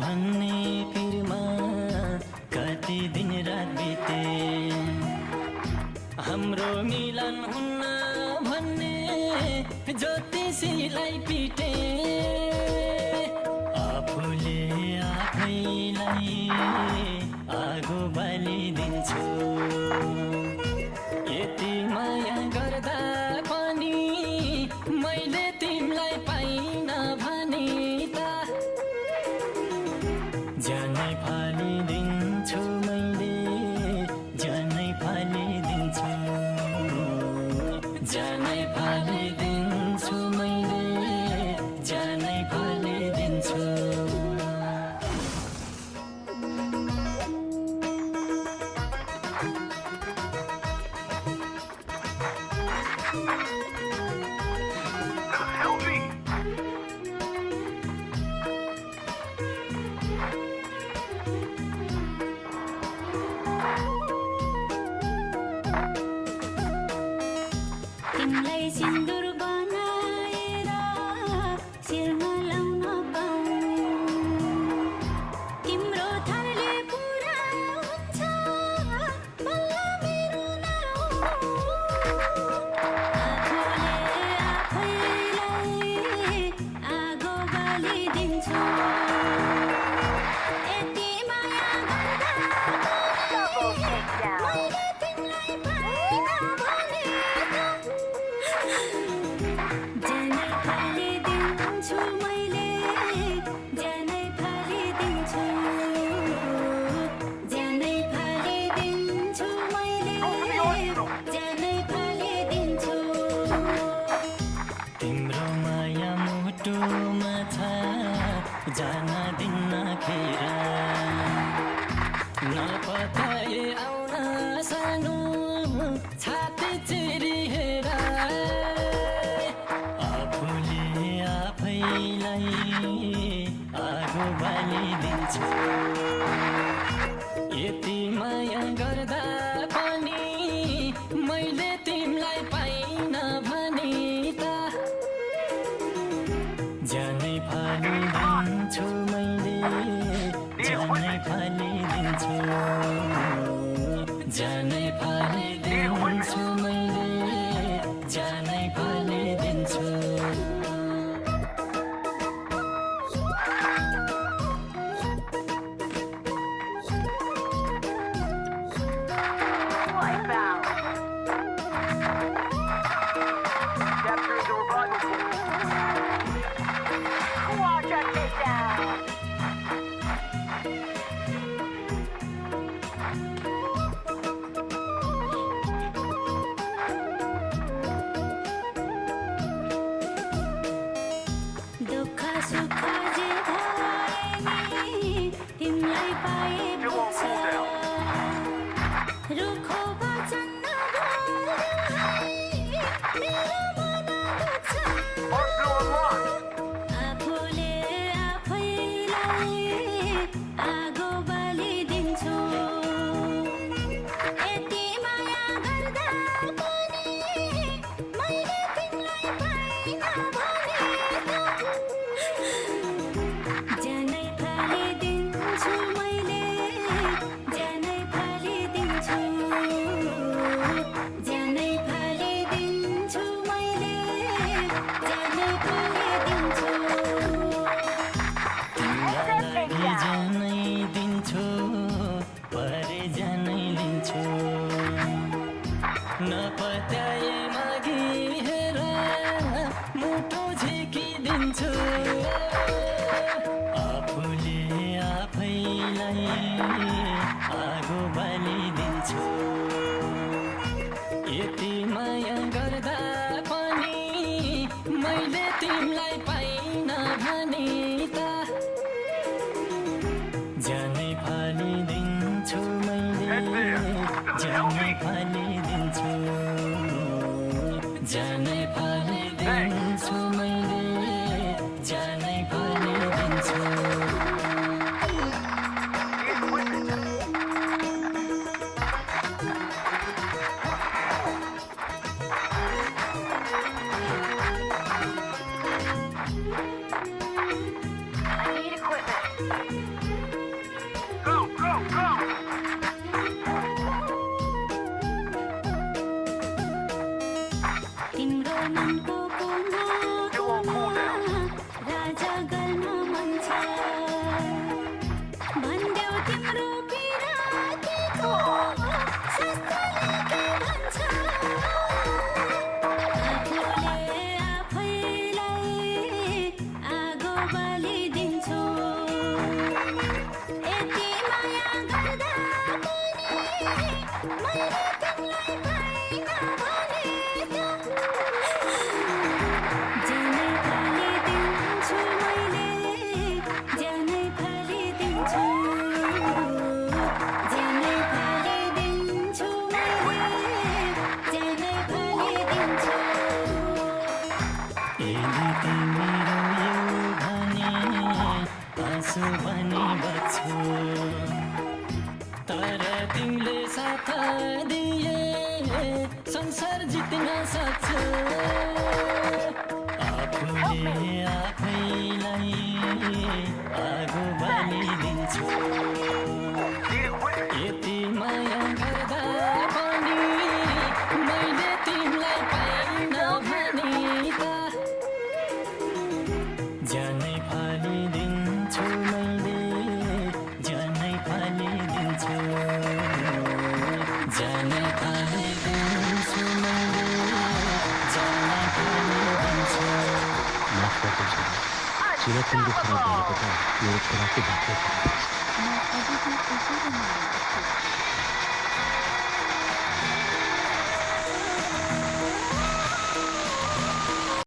भन्ने पिरमा कति दिन रात बिते। हाम्रो मिलन हुन्न भन्ने ज्योतिषीलाई पिटे। आफूले आफैलाई आगो बालिदिन्छु। यति माया गर्दा पनि मैले तिमीलाई पाइन भने त ज्यानै फालिदिन्छु मैले, ज्यानै फालिदिन्छु, ज्यानै फालिदिन्छु मैले, ज्यानै फालिदिन्छु। तिमीलाई सिन्दुर बनाएर शिरमा लाउन पाऊँ। तिम्रो थरले पुरा हुन्छ बल्ल मेरो नाउँ। आफूले आफैलाई आगो बालिदिन्छु। यति माया गर्दा मैले तिमीलाई पाइन भने ज्यानै फालिदिन्छु मैले, ज्यानै फालिदिन्छु, ज्यानै फालिदिन्छु मैले, ज्यानै फालिदिन्छु। तिम्रो माया मुटुमा छ जान दिन्न खेर। नपताए आउन सानो छाती चिरी हेर। आफूले आफैलाई आगो बालिदिन्छु। यति माया गर्दा पनि मैले तिमीलाई पाइन भने त ज्यानै फालिदिन्छु मैले, ज्यानै फालिदिन्छु, ज्यानै फालिदिन्छु मैले, ज्यानै फालिदिन्छु। Wipeout. Capture the revival point. Watch us get down. दुःख सुख जे भए तिमीलाई पाएपछि रुखो वचन नबोल्नु है मेरो मन दुख्छ। Arsenal unlocked. आफूले आफैलाई आगो बालिदिन्छु। यति माया गर्दा पनि मैले तिमीलाई पाइन भने ज्यानै फालिदिन्छु मैले, ज्यानै फालिदिन्छु, ज्यानै फालिदिन्छु मैले, ज्यानै फालिदिन्छु। तिमीलाई ज्यानै दिन्छु, परे ज्यानै लिन्छु। नपत्याए मागी हेर मुटु झिकिदिन्छु। आफूले आफैलाई आगो बालिदिन्छु। यति माया गर्दा पनि मैले तिमीलाई पाइन भने त ज्यानै फालिदिन्छु मैले, ज्यानै फालिदिन्छु, ज्यानै फालिदिन्छु मैले, ज्यानै फालिदिन्छु। I need equipment. Go, go, go! तिम्रो मनको कुना कुना राजा गर्न मन छ भन्देऊ तिम्रो पिरातीको शास्त्रले के भन्छ आफूले आफैलाई आगो बलिदिन्छु यति माया गर्दा पनि मैले तिमीलाई पाइन भने जानै फालिदिन्छु मैले जानै फालिदिन्छु जानै फालिदिन्छु मैले जानै फालिदिन्छु यदि तिमी रोयौ भने आँसु पनि बग्छु तर तिमीले साथ दिए संसार जित्न सक्छु आफूले आफैलाई आगो बलिदिन्छु यति माया गर्दा पनि मैले तिमीलाई पाइन भने त जानै फालिदिन्छु मैले जानै फालिदिन्छु जानै फालिदिन्छु मैले जानै फालिदिन्छु माफ गर्दैछु चिरकुन्दो खराब भएको त मेरो छोराको भाग्य म अझै पनि त्यसै